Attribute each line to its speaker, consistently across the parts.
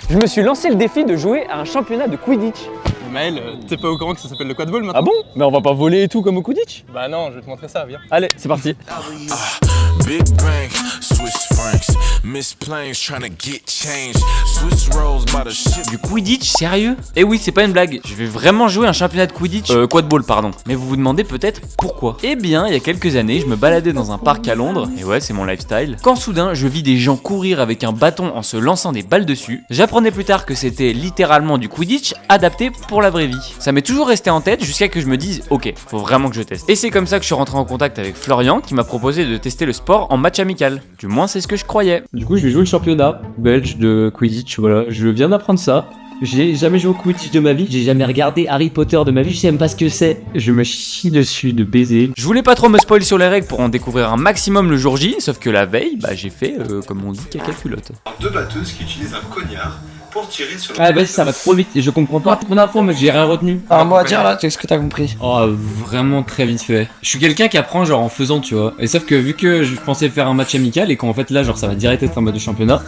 Speaker 1: Je me suis lancé le défi de jouer à un championnat de Quidditch.
Speaker 2: Maël, t'es pas au courant que ça s'appelle le quadball maintenant?
Speaker 1: Ah bon? Mais on va pas voler et tout comme au Quidditch?
Speaker 2: Bah non, je vais te montrer ça, viens.
Speaker 1: Allez, c'est parti.
Speaker 3: Big Bang, Swiss francs, Miss Planes trying to get change, Swiss rolls by the ship.
Speaker 4: Du Quidditch, sérieux? Eh oui, c'est pas une blague, je vais vraiment jouer un championnat de Quidditch, quadball pardon. Mais vous vous demandez peut-être pourquoi? Eh bien, il y a quelques années, je me baladais dans un parc à Londres, et ouais, c'est mon lifestyle, quand soudain, je vis des gens courir avec un bâton en se lançant des balles dessus. J'apprenais plus tard que c'était littéralement du Quidditch adapté pour la vraie vie. Ça m'est toujours resté en tête jusqu'à que je me dise, ok, faut vraiment que je teste. Et c'est comme ça que je suis rentré en contact avec Florian qui m'a proposé de tester le sport en match amical. Du moins, c'est ce que je croyais.
Speaker 5: Du coup, je vais jouer le championnat belge de Quidditch, voilà. Je viens d'apprendre ça. J'ai jamais joué au Quidditch de ma vie, j'ai jamais regardé Harry Potter de ma vie, je sais même pas ce que c'est. Je me chie dessus de baiser.
Speaker 4: Je voulais pas trop me spoil sur les règles pour en découvrir un maximum le jour J, sauf que la veille, bah j'ai fait, comme on dit, caca culotte.
Speaker 6: Deux batteuses qui utilisent un cognard pour tirer sur le...
Speaker 5: Ah bah ça va trop vite et je comprends pas ton info, mais j'ai rien retenu.
Speaker 7: Un mot à dire là, qu'est-ce que t'as compris?
Speaker 5: Oh, vraiment très vite fait. Je suis quelqu'un qui apprend genre en faisant, tu vois. Et sauf que vu que je pensais faire un match amical et qu'en fait là, genre ça va direct être un match de championnat,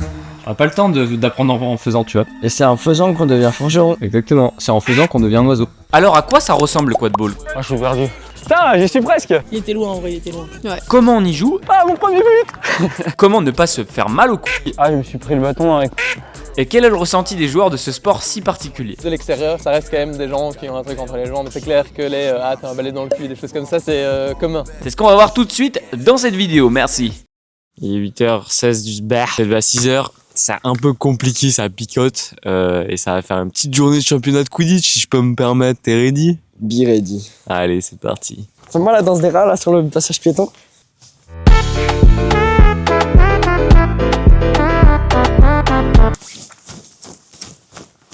Speaker 5: j'aurai pas le temps d'apprendre en faisant, tu vois.
Speaker 7: Et c'est en faisant qu'on devient forgeron.
Speaker 5: Exactement, c'est en faisant qu'on devient un oiseau.
Speaker 4: Alors à quoi ça ressemble le quadball?
Speaker 1: Ah, je suis perdu. Putain, j'y suis presque.
Speaker 8: Il était loin en vrai, il était loin. Ouais.
Speaker 4: Comment on y joue?
Speaker 1: Ah, mon premier but.
Speaker 4: Comment ne pas se faire mal au cou?
Speaker 1: Ah, je me suis pris le bâton avec...
Speaker 4: Et quel est le ressenti des joueurs de ce sport si particulier?
Speaker 2: De l'extérieur, ça reste quand même des gens qui ont un truc entre les jambes. C'est clair que les t'as un balai dans le cul, des choses comme ça, c'est commun.
Speaker 4: C'est ce qu'on va voir tout de suite dans cette vidéo, merci.
Speaker 9: Il est 8h16 du sbar, c'est à 6h. C'est un peu compliqué, ça picote. Et ça va faire une petite journée de championnat de Quidditch, si je peux me permettre. T'es ready?
Speaker 7: Be ready.
Speaker 9: Allez, c'est parti.
Speaker 7: Fais-moi la danse des rats là sur le passage piéton.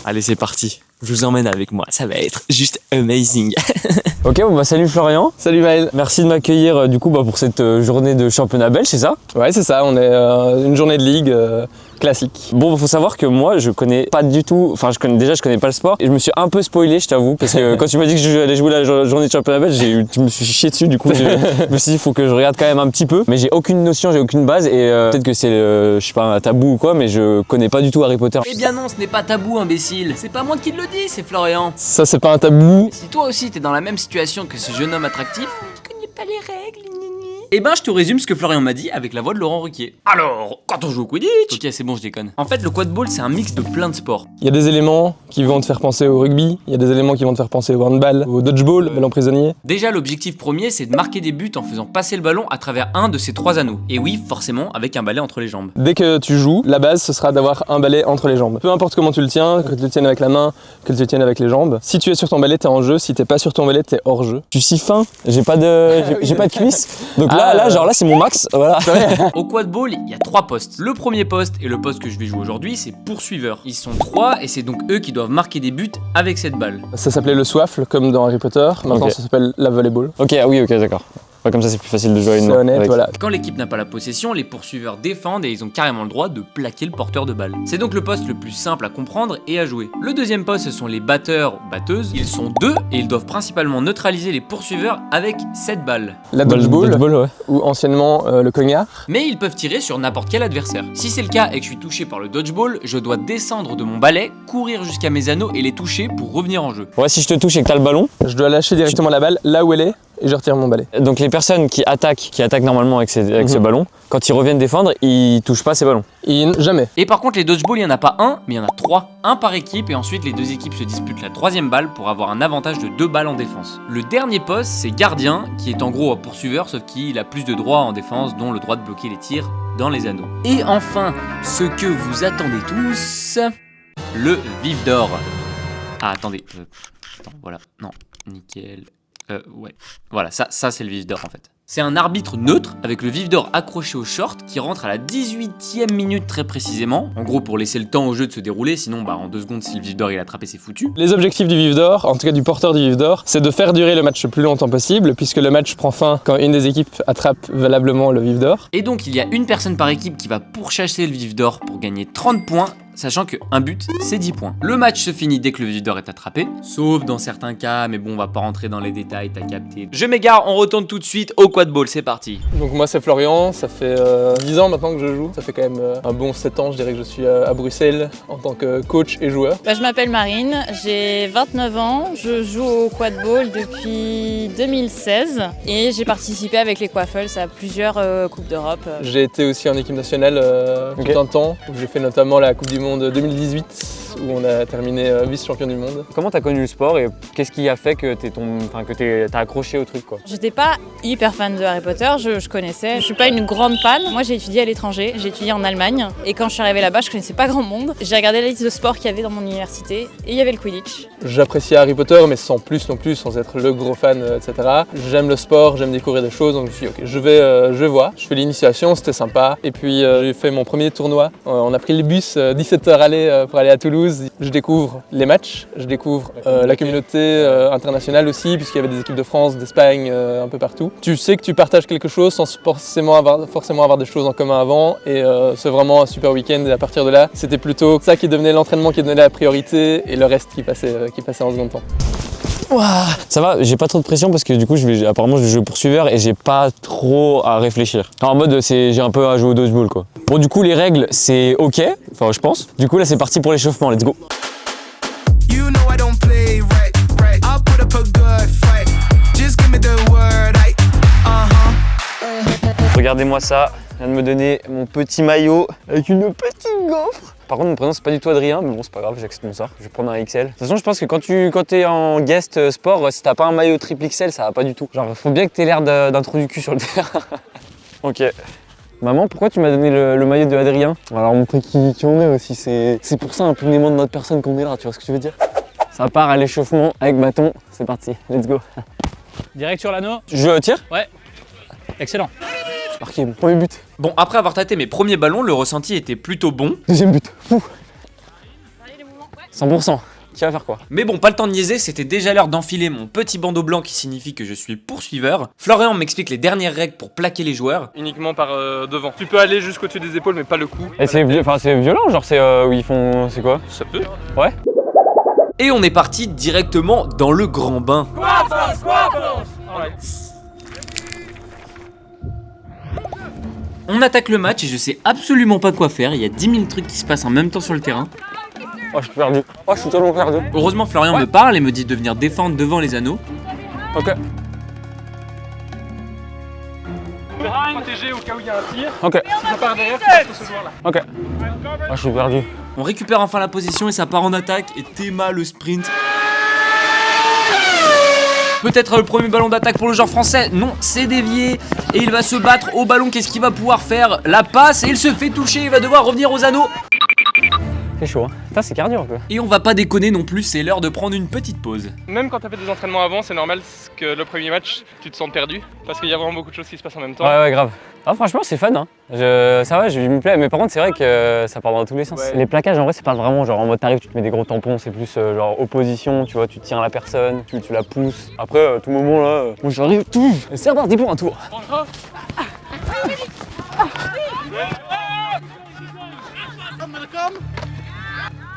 Speaker 9: Allez, c'est parti. Je vous emmène avec moi, ça va être juste amazing.
Speaker 1: Ok, bon bah salut Florian.
Speaker 2: Salut Maël.
Speaker 1: Merci de m'accueillir du coup pour cette journée de championnat belge, c'est ça?
Speaker 2: Ouais, c'est ça, on est une journée de ligue classique.
Speaker 1: Bon, faut savoir que moi, je connais pas du tout, enfin je connais pas le sport et je me suis un peu spoilé, je t'avoue, parce que quand tu m'as dit que je allais jouer la journée de championnat belge, je me suis chié dessus, du coup je me suis dit faut que je regarde quand même un petit peu, mais j'ai aucune notion, j'ai aucune base et peut-être que c'est je sais pas un tabou ou quoi, mais je connais pas du tout Harry Potter.
Speaker 4: Eh bien non, ce n'est pas tabou imbécile, c'est pas moi qui le dis, c'est Florian.
Speaker 2: Ça c'est pas un tabou.
Speaker 4: Si toi aussi t'es dans la même situation que ce jeune homme attractif, tu connais pas les règles, eh ben je te résume ce que Florian m'a dit avec la voix de Laurent Ruquier. Alors, quand on joue au Quidditch... Ok, c'est bon, je déconne. En fait, le quadball, c'est un mix de plein de sports.
Speaker 2: Il y a des éléments qui vont te faire penser au rugby, il y a des éléments qui vont te faire penser au handball, au dodgeball, ballon prisonnier.
Speaker 4: Déjà, l'objectif premier, c'est de marquer des buts en faisant passer le ballon à travers un de ces trois anneaux. Et oui, forcément, avec un balai entre les jambes.
Speaker 2: Dès que tu joues, la base, ce sera d'avoir un balai entre les jambes. Peu importe comment tu le tiens, que tu le tiennes avec la main, que tu le tiennes avec les jambes. Si tu es sur ton balai, t'es en jeu. Si t'es pas sur ton balai, t'es hors jeu.
Speaker 1: Je suis si fin, j'ai pas de cuisses, donc là c'est mon max, voilà.
Speaker 4: Au quadball, il y a trois postes. Le premier poste et le poste que je vais jouer aujourd'hui, c'est poursuiveur. Ils sont trois et c'est donc eux qui doivent marquer des buts avec cette balle.
Speaker 2: Ça s'appelait le soifle, comme dans Harry Potter. Maintenant, ça s'appelle la volleyball.
Speaker 1: Ok, oui, ok, d'accord. Ouais, comme ça, c'est plus facile de jouer à une
Speaker 2: C'est
Speaker 1: main.
Speaker 2: honnête, voilà.
Speaker 4: Quand l'équipe n'a pas la possession, les poursuiveurs défendent et ils ont carrément le droit de plaquer le porteur de balle. C'est donc le poste le plus simple à comprendre et à jouer. Le deuxième poste, ce sont les batteurs ou batteuses. Ils sont deux et ils doivent principalement neutraliser les poursuiveurs avec cette balle.
Speaker 2: La dodgeball,
Speaker 1: ouais.
Speaker 2: ou anciennement le cognard.
Speaker 4: Mais ils peuvent tirer sur n'importe quel adversaire. Si c'est le cas et que je suis touché par le dodgeball, je dois descendre de mon balai, courir jusqu'à mes anneaux et les toucher pour revenir en jeu.
Speaker 1: Ouais, si je te touche et que t'as le ballon,
Speaker 2: Je dois lâcher directement la balle là où elle est et je retire mon balai.
Speaker 1: donc les personnes qui attaquent normalement avec ce ballon, quand ils reviennent défendre, ils touchent pas ces ballons.
Speaker 2: Jamais.
Speaker 4: Et par contre les dodgeball, il n'y en a pas un, mais il y en a trois. Un par équipe et ensuite les deux équipes se disputent la troisième balle pour avoir un avantage de 2 balles en défense. Le dernier poste, c'est gardien, qui est en gros un poursuiveur, sauf qu'il a plus de droits en défense, dont le droit de bloquer les tirs dans les anneaux. Et enfin, ce que vous attendez tous, le vif d'or. Ah attendez, attends, voilà, non, nickel. Ouais, voilà, ça c'est le vif d'or en fait. C'est un arbitre neutre avec le vif d'or accroché au short qui rentre à la 18e minute très précisément. En gros pour laisser le temps au jeu de se dérouler, sinon en 2 secondes si le vif d'or il est attrapé c'est foutu.
Speaker 2: Les objectifs du vif d'or, en tout cas du porteur du vif d'or, c'est de faire durer le match le plus longtemps possible puisque le match prend fin quand une des équipes attrape valablement le vif d'or.
Speaker 4: Et donc il y a une personne par équipe qui va pourchasser le vif d'or pour gagner 30 points sachant qu'un but, c'est 10 points. Le match se finit dès que le videur est attrapé, sauf dans certains cas, mais bon, on va pas rentrer dans les détails, t'as capté. Je m'égare, on retourne tout de suite au quad ball, c'est parti.
Speaker 2: Donc moi c'est Florian, ça fait 10 ans maintenant que je joue. Ça fait quand même un bon 7 ans, je dirais que je suis à Bruxelles en tant que coach et joueur.
Speaker 8: Je m'appelle Marine, j'ai 29 ans, je joue au quad ball depuis 2016 et j'ai participé avec les Quaffles à plusieurs Coupes d'Europe.
Speaker 2: J'ai été aussi en équipe nationale tout un temps, où j'ai fait notamment la Coupe du Monde 2018 où on a terminé vice-champion du monde.
Speaker 1: Comment t'as connu le sport et qu'est-ce qui a fait que t'as accroché au truc quoi?
Speaker 8: J'étais pas hyper fan de Harry Potter, je connaissais. Je suis pas une grande fan. Moi j'ai étudié à l'étranger, j'ai étudié en Allemagne et quand je suis arrivée là-bas je connaissais pas grand monde. J'ai regardé la liste de sports qu'il y avait dans mon université et il y avait le Quidditch.
Speaker 2: J'appréciais Harry Potter mais sans plus non plus, sans être le gros fan, etc. J'aime le sport, j'aime découvrir des choses donc je me suis dit ok je vais voir. Je fais l'initiation, c'était sympa et puis j'ai fait mon premier tournoi. On a pris le bus 17h aller pour aller à Toulouse. Je découvre les matchs, je découvre la communauté internationale aussi puisqu'il y avait des équipes de France, d'Espagne, un peu partout. Tu sais que tu partages quelque chose sans forcément avoir des choses en commun avant et c'est vraiment un super week-end et à partir de là c'était plutôt ça qui devenait l'entraînement qui devenait la priorité et le reste qui passait en second temps.
Speaker 1: Ouah, ça va, j'ai pas trop de pression parce que du coup apparemment je vais jouer poursuiveur et j'ai pas trop à réfléchir. En mode j'ai un peu à jouer au dodgeball quoi. Bon du coup les règles c'est ok, enfin je pense. Du coup là c'est parti pour l'échauffement, let's go.
Speaker 3: You know I don't play right. I'll put up a good fight. Just give me the word.
Speaker 1: Regardez-moi ça, je viens de me donner mon petit maillot avec une petite gaufre. Par contre mon prénom c'est pas du tout Adrien, mais bon c'est pas grave, j'accepte mon sort, je vais prendre un XL. De toute façon je pense que quand t'es en guest sport, si t'as pas un maillot triple XL ça va pas du tout. Genre faut bien que t'aies l'air d'un trou du cul sur le terrain. Ok. Maman, pourquoi tu m'as donné le maillot de Adrien? Alors montrer qui on est aussi, c'est pour ça un peu l'élément de notre personne qu'on est là, tu vois ce que je veux dire? Ça part à l'échauffement avec bâton, c'est parti, let's go.
Speaker 10: Direct sur l'anneau.
Speaker 1: Je tire?
Speaker 10: Ouais. Excellent.
Speaker 1: Marqué, mon premier but.
Speaker 4: Bon, après avoir tâté mes premiers ballons, le ressenti était plutôt bon.
Speaker 1: Deuxième but. Ouh. 100%. Qui va faire quoi?
Speaker 4: Mais bon, pas le temps de niaiser, c'était déjà l'heure d'enfiler mon petit bandeau blanc qui signifie que je suis poursuiveur. Florian m'explique les dernières règles pour plaquer les joueurs.
Speaker 2: Uniquement par devant. Tu peux aller jusqu'au-dessus des épaules mais pas le cou.
Speaker 1: Et c'est violent, genre c'est où ils font. C'est quoi?
Speaker 2: Ça peut.
Speaker 1: Ouais.
Speaker 4: Et on est parti directement dans le grand bain. On attaque le match et je sais absolument pas quoi faire, il y a 10 000 trucs qui se passent en même temps sur le terrain.
Speaker 1: Oh je suis perdu. Oh je suis tellement perdu.
Speaker 4: Heureusement Florian me parle et me dit de venir défendre devant les anneaux.
Speaker 1: Ok.
Speaker 2: Protégé au cas où il y a un tir.
Speaker 1: Ok.
Speaker 2: Si ça part derrière, tu passes ce joueur là.
Speaker 1: Ok. Oh je suis perdu.
Speaker 4: On récupère enfin la position et ça part en attaque et Théma le sprint. Peut-être le premier ballon d'attaque pour le joueur français. Non, c'est dévié. Et il va se battre au ballon. Qu'est-ce qu'il va pouvoir faire? La passe et il se fait toucher. Il va devoir revenir aux anneaux.
Speaker 1: C'est chaud, hein. Putain, c'est cardio un peu.
Speaker 4: Et on va pas déconner non plus, c'est l'heure de prendre une petite pause.
Speaker 2: Même quand t'as fait des entraînements avant, c'est normal que le premier match, tu te sens perdu. Parce qu'il y a vraiment beaucoup de choses qui se passent en même temps.
Speaker 1: Ouais, grave. Ah, franchement, c'est fun, hein. Ça va, je me plais. Mais par contre, c'est vrai que ça part dans tous les sens.
Speaker 2: Ouais.
Speaker 1: Les plaquages, en vrai, c'est pas vraiment genre en mode t'arrives, tu te mets des gros tampons. C'est plus genre opposition, tu vois, tu tiens la personne, tu la pousses. Après, tout moment là, moi j'arrive, tout. Et c'est reparti pour un tour.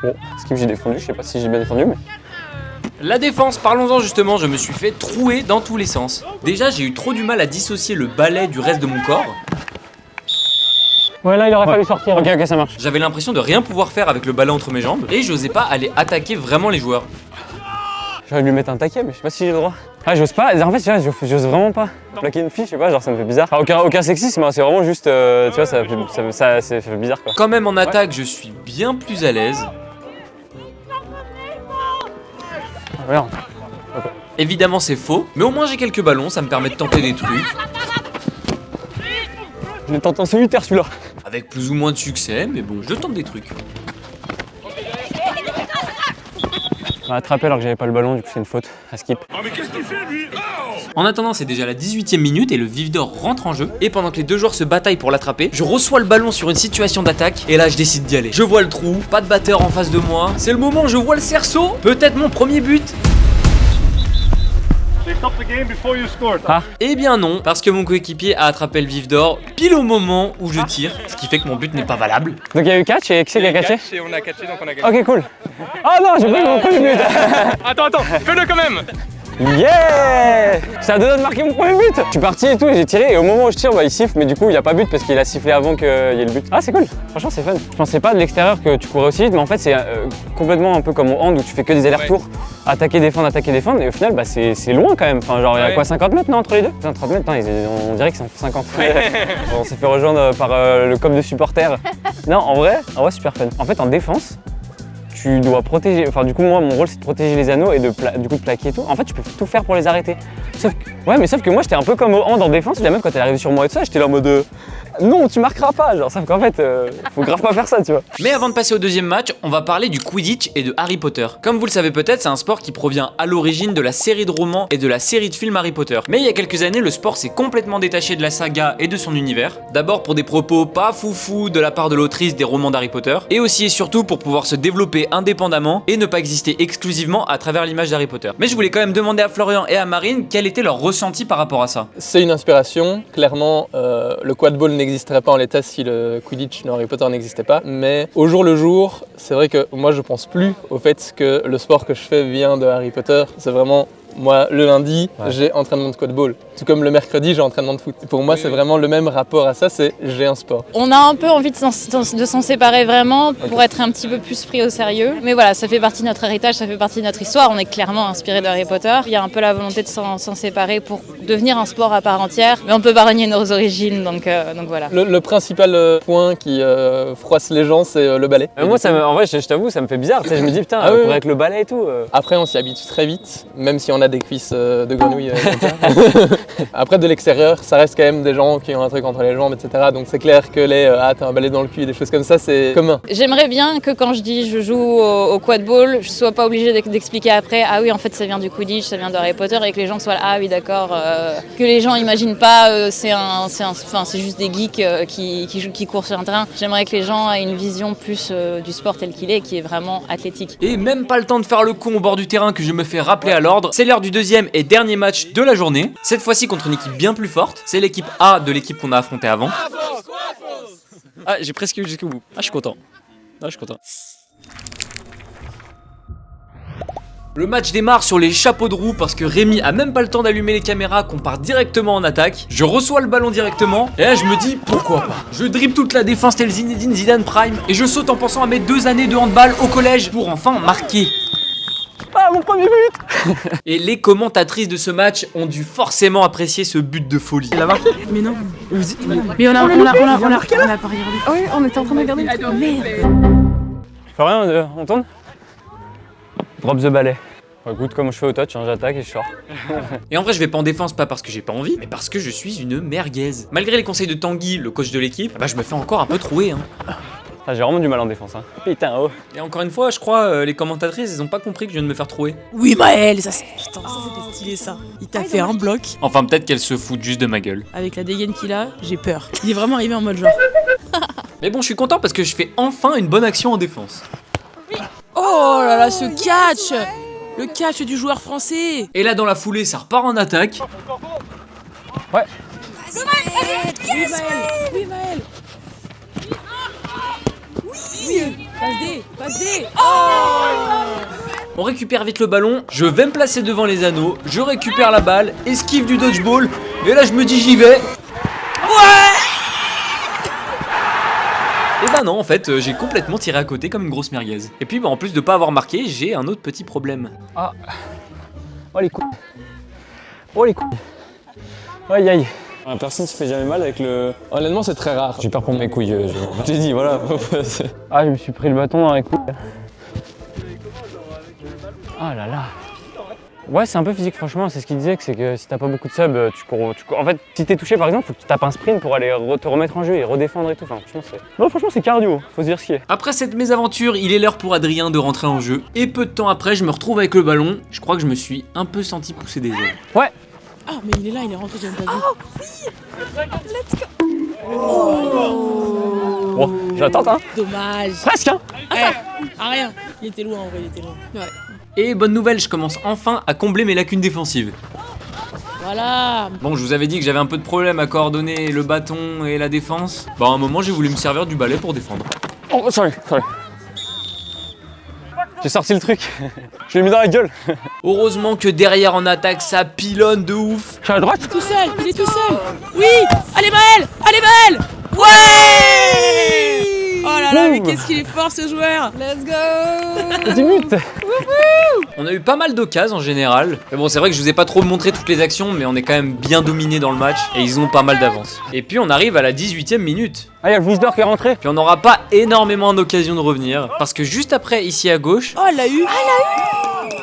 Speaker 1: Bon, skip, j'ai défendu. Je sais pas si j'ai bien défendu, mais.
Speaker 4: La défense, parlons-en justement, je me suis fait trouer dans tous les sens. Déjà, j'ai eu trop du mal à dissocier le balai du reste de mon corps.
Speaker 1: Ouais, là, il aurait fallu sortir. Ok, ça marche.
Speaker 4: J'avais l'impression de rien pouvoir faire avec le balai entre mes jambes et j'osais pas aller attaquer vraiment les joueurs.
Speaker 1: J'aurais dû lui mettre un taquet, mais je sais pas si j'ai le droit. Ah, j'ose pas. En fait, tu vois, j'ose vraiment pas. Plaquer une fille, je sais pas, genre ça me fait bizarre. Enfin, aucun sexisme, hein, c'est vraiment juste, tu vois, ça fait bizarre quoi.
Speaker 4: Quand même en attaque, je suis bien plus à l'aise.
Speaker 1: Regarde.
Speaker 4: Évidemment, c'est faux, mais au moins j'ai quelques ballons, ça me permet de tenter des trucs.
Speaker 1: Je l'ai tenté en solitaire celui-là.
Speaker 4: Avec plus ou moins de succès, mais bon, je tente des trucs.
Speaker 1: On m'a attrapé alors que j'avais pas le ballon, du coup c'est une faute, à skip.
Speaker 4: En attendant, c'est déjà la 18e minute et le Vif d'Or rentre en jeu. Et pendant que les deux joueurs se bataillent pour l'attraper, je reçois le ballon sur une situation d'attaque. Et là, je décide d'y aller. Je vois le trou, pas de batteur en face de moi. C'est le moment où je vois le cerceau. Peut-être mon premier but. Eh bien non, parce que mon coéquipier a attrapé le vif d'or pile au moment où je tire, ce qui fait que mon but n'est pas valable.
Speaker 1: Donc il y a eu catch et qui c'est qui a catché?
Speaker 2: Et on a catché, donc on a gagné.
Speaker 1: Ok, cool. Oh non, j'ai pris mon premier but.
Speaker 2: Attends, fais-le quand même.
Speaker 1: Yeah! Ça a donné de marquer mon premier but. Je suis parti et tout, et j'ai tiré et au moment où je tire, bah, il siffle, mais du coup il n'y a pas but parce qu'il a sifflé avant qu'il y ait le but. Ah, c'est cool, franchement c'est fun. Je pensais pas de l'extérieur que tu courais aussi vite, mais en fait c'est complètement un peu comme au hand où tu fais que des allers-retours, attaquer, défendre, et au final bah, c'est loin quand même. Enfin, genre il y a quoi, 50 mètres non, entre les deux? Putain, 30 mètres, on dirait que c'est 50. On s'est fait rejoindre par le COP de supporters. Non, en vrai super fun. En fait en défense, tu dois protéger, enfin du coup moi mon rôle c'est de protéger les anneaux et de plaquer et tout. En fait tu peux tout faire pour les arrêter. Sauf que moi j'étais un peu comme au hand en défense, la même quand elle est arrivée sur moi et tout ça, j'étais là en mode non tu marqueras pas, genre sauf qu'en fait faut grave pas faire ça tu vois.
Speaker 4: Mais avant de passer au deuxième match, on va parler du Quidditch et de Harry Potter. Comme vous le savez peut-être, c'est un sport qui provient à l'origine de la série de romans et de la série de films Harry Potter. Mais il y a quelques années, le sport s'est complètement détaché de la saga et de son univers. D'abord pour des propos pas foufou de la part de l'autrice des romans d'Harry Potter, et aussi et surtout pour pouvoir se développer indépendamment et ne pas exister exclusivement à travers l'image d'Harry Potter. Mais je voulais quand même demander à Florian et à Marine quel était leur ressenti par rapport à ça.
Speaker 2: C'est une inspiration, clairement le quadball n'existerait pas en l'état si le Quidditch de Harry Potter n'existait pas, mais au jour le jour, c'est vrai que moi je pense plus au fait que le sport que je fais vient de Harry Potter, c'est vraiment moi le lundi j'ai entraînement de quadball, tout comme le mercredi j'ai entraînement de foot. Pour moi c'est vraiment le même rapport à ça, c'est j'ai un sport.
Speaker 8: On a un peu envie de s'en séparer vraiment pour être un petit peu plus pris au sérieux. Mais voilà, ça fait partie de notre héritage, ça fait partie de notre histoire. On est clairement inspiré de Harry Potter. Il y a un peu la volonté de s'en séparer pour devenir un sport à part entière. Mais on peut pas renier nos origines, donc voilà.
Speaker 2: Le principal point qui froisse les gens, c'est le ballet.
Speaker 1: Moi, en vrai, je t'avoue, ça me fait bizarre. Tu sais, je me dis, putain, courir avec le ballet et tout.
Speaker 2: Après, on s'y habitue très vite, même si on a des cuisses de grenouille. Après, de l'extérieur, ça reste quand même des gens qui ont un truc entre les jambes, etc. Donc c'est clair que t'as un balai dans le cul, des choses comme ça, c'est commun.
Speaker 8: J'aimerais bien que quand je dis je joue au quadball, je sois pas obligée d'expliquer après, ah oui, en fait, ça vient du Quidditch, ça vient de Harry Potter, et que les gens soient là, ah oui, d'accord. Que les gens imaginent pas, c'est juste des geeks qui courent sur un terrain. J'aimerais que les gens aient une vision plus du sport tel qu'il est, qui est vraiment athlétique.
Speaker 4: Et même pas le temps de faire le con au bord du terrain que je me fais rappeler à l'ordre. C'est l'heure du deuxième et dernier match de la journée. Cette fois-ci contre une équipe bien plus forte. C'est l'équipe A de l'équipe qu'on a affrontée avant. Ah, j'ai presque eu jusqu'au bout. Ah, je suis content. Le match démarre sur les chapeaux de roue parce que Rémi a même pas le temps d'allumer les caméras, qu'on part directement en attaque. Je reçois le ballon directement et là je me dis pourquoi pas. Je dribble toute la défense tel Zinedine Zidane Prime et je saute en pensant à mes 2 années de handball au collège pour enfin marquer.
Speaker 1: Ah, mon premier but.
Speaker 4: Et les commentatrices de ce match ont dû forcément apprécier ce but de folie.
Speaker 11: Il a marqué? Mais non. Mais on l'a pas regardé.
Speaker 8: Oui, on était en train de regarder.
Speaker 1: Florian, on tourne? Drop the balai. Écoute, comme je fais au touch, j'attaque et je sors.
Speaker 4: Et en vrai, je vais pas en défense, pas parce que j'ai pas envie, mais parce que je suis une merguez. Malgré les conseils de Tanguy, le coach de l'équipe, bah je me fais encore un peu trouer.
Speaker 1: Ah, j'ai vraiment du mal en défense. Putain, oh.
Speaker 4: Et encore une fois, je crois, les commentatrices, elles ont pas compris que je viens de me faire trouer.
Speaker 11: Oui, Maël, ça c'était stylé ça. Il t'a fait un bloc.
Speaker 4: Enfin, peut-être qu'elle se fout juste de ma gueule.
Speaker 11: Avec la dégaine qu'il a, j'ai peur. Il est vraiment arrivé en mode genre.
Speaker 4: Mais bon, je suis content parce que je fais enfin une bonne action en défense.
Speaker 11: Oh là là, ce catch! Le catch du joueur français!
Speaker 4: Et là, dans la foulée, ça repart en attaque.
Speaker 1: Ouais.
Speaker 11: Vas-y, Maël! Oui, Maël! Oui! Passe D! Oh!
Speaker 4: On récupère vite le ballon, je vais me placer devant les anneaux, je récupère la balle, esquive du dodgeball, et là je me dis j'y vais. Ouais! Et bah non, en fait, j'ai complètement tiré à côté comme une grosse merguez. Et puis bah, en plus de pas avoir marqué, j'ai un autre petit problème.
Speaker 1: Ah. Oh les couilles. Oh les couilles. Aïe aïe. Personne se fait jamais mal avec le...
Speaker 2: Honnêtement, c'est très rare.
Speaker 1: J'ai peur pour mes couilles, je t'ai dit, voilà. Ah, je me suis pris le bâton dans les couilles. Oh là là. Ouais, c'est un peu physique, franchement. C'est ce qu'il disait, c'est que si t'as pas beaucoup de sub, tu cours. En fait, si t'es touché par exemple, faut que tu tapes un sprint pour aller te remettre en jeu et redéfendre et tout. Enfin, franchement, c'est cardio, faut se dire ce qui est.
Speaker 4: Après cette mésaventure, il est l'heure pour Adrien de rentrer en jeu. Et peu de temps après, je me retrouve avec le ballon. Je crois que je me suis un peu senti pousser des ailes.
Speaker 1: Ouais.
Speaker 11: Ah, mais il est là, il est rentré, j'ai même pas vu.
Speaker 8: Oh oui! Let's go!
Speaker 1: Oh. Bon, j'attends, hein.
Speaker 11: Dommage.
Speaker 1: Presque, hein.
Speaker 11: Rien. Il était loin en vrai, il était loin. Ouais.
Speaker 4: Et bonne nouvelle, je commence enfin à combler mes lacunes défensives.
Speaker 11: Voilà.
Speaker 4: Bon, je vous avais dit que j'avais un peu de problème à coordonner le bâton et la défense. Bah, à un moment, j'ai voulu me servir du balai pour défendre.
Speaker 1: Oh, sorry. J'ai sorti le truc. Je l'ai mis dans la gueule.
Speaker 4: Heureusement que derrière en attaque, ça pilonne de ouf.
Speaker 1: Je suis à droite.
Speaker 11: Tout seul, il est tout seul. Oui. Allez Maël. Allez Maël. Ouais. Oh là là, mais qu'est-ce qu'il est fort ce joueur. Let's go.
Speaker 1: 10 minutes.
Speaker 4: On a eu pas mal d'occasions en général. Mais bon, c'est vrai que je vous ai pas trop montré toutes les actions, mais on est quand même bien dominé dans le match et ils ont pas mal d'avance. Et puis on arrive à la 18e minute.
Speaker 1: Ah, il y a le Visdor qui est rentré.
Speaker 4: Puis on n'aura pas énormément d'occasions de revenir parce que juste après, ici à gauche,
Speaker 11: Oh, elle l'a eu.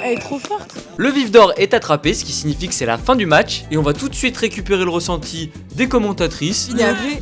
Speaker 11: Elle est trop forte.
Speaker 4: le vif d'or est attrapé, ce qui signifie que c'est la fin du match et on va tout de suite récupérer le ressenti des commentatrices.
Speaker 11: Il y avait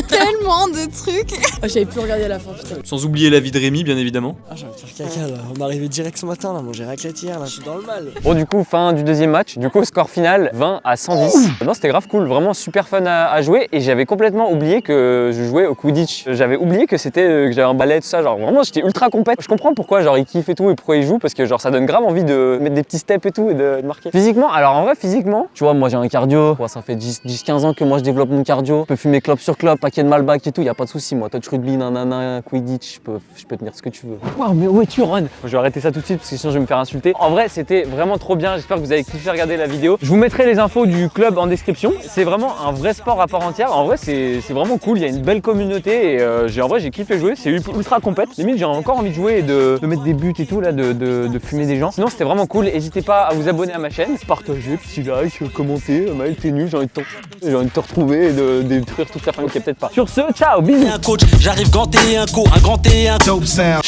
Speaker 11: tellement de trucs. Oh, j'avais plus regardé à la fin, putain.
Speaker 4: Sans oublier la vie de Rémi, bien évidemment.
Speaker 7: Ah, j'ai envie de faire caca là. On est arrivé direct ce matin là, manger raclette hier là, je suis dans le mal.
Speaker 1: Bon, du coup, fin du deuxième match. Du coup, score final 20 à 110. Non, c'était grave cool, vraiment super fun à jouer. Et j'avais complètement oublié que je jouais au Quidditch. J'avais oublié que c'était que j'avais un balai, tout ça. Genre vraiment, j'étais ultra compète. Je comprends pourquoi genre ils kiffent et tout et pourquoi ils jouent parce que genre ça donne grave envie de mettre des petits steps et tout et de marquer. Physiquement, alors en vrai, physiquement, tu vois, moi j'ai un cardio. Ouais, ça fait 10-15 ans que moi je développe mon cardio. Je peux fumer clope sur clope, paquet de Malbec et tout. Y a pas de souci. Moi, touch rugby, nanana, Quidditch, je peux tenir ce que tu veux. Waouh, mais où es-tu, Ron? Je vais arrêter ça tout de suite parce que sinon je vais me faire insulter. En vrai, c'était vraiment trop bien. J'espère que vous avez kiffé regarder la vidéo. Je vous mettrai les infos du club en description. C'est vraiment un vrai sport à part entière. En vrai, c'est vraiment cool. Il y a une belle communauté et en vrai, j'ai kiffé jouer. C'est ultra compète. Limite, j'ai encore envie de jouer et de mettre des buts et tout là, de fumer des gens. Sinon, c'était vraiment cool. N'hésitez pas à vous abonner à ma chaîne, partager, petit like, commenter. Maël, t'es nul, j'ai envie de te retrouver et de détruire toute ta famille qui est peut-être pas. Sur ce, ciao, bisous.
Speaker 12: Un coach, j'arrive ganté un co, un grand et un dope sound.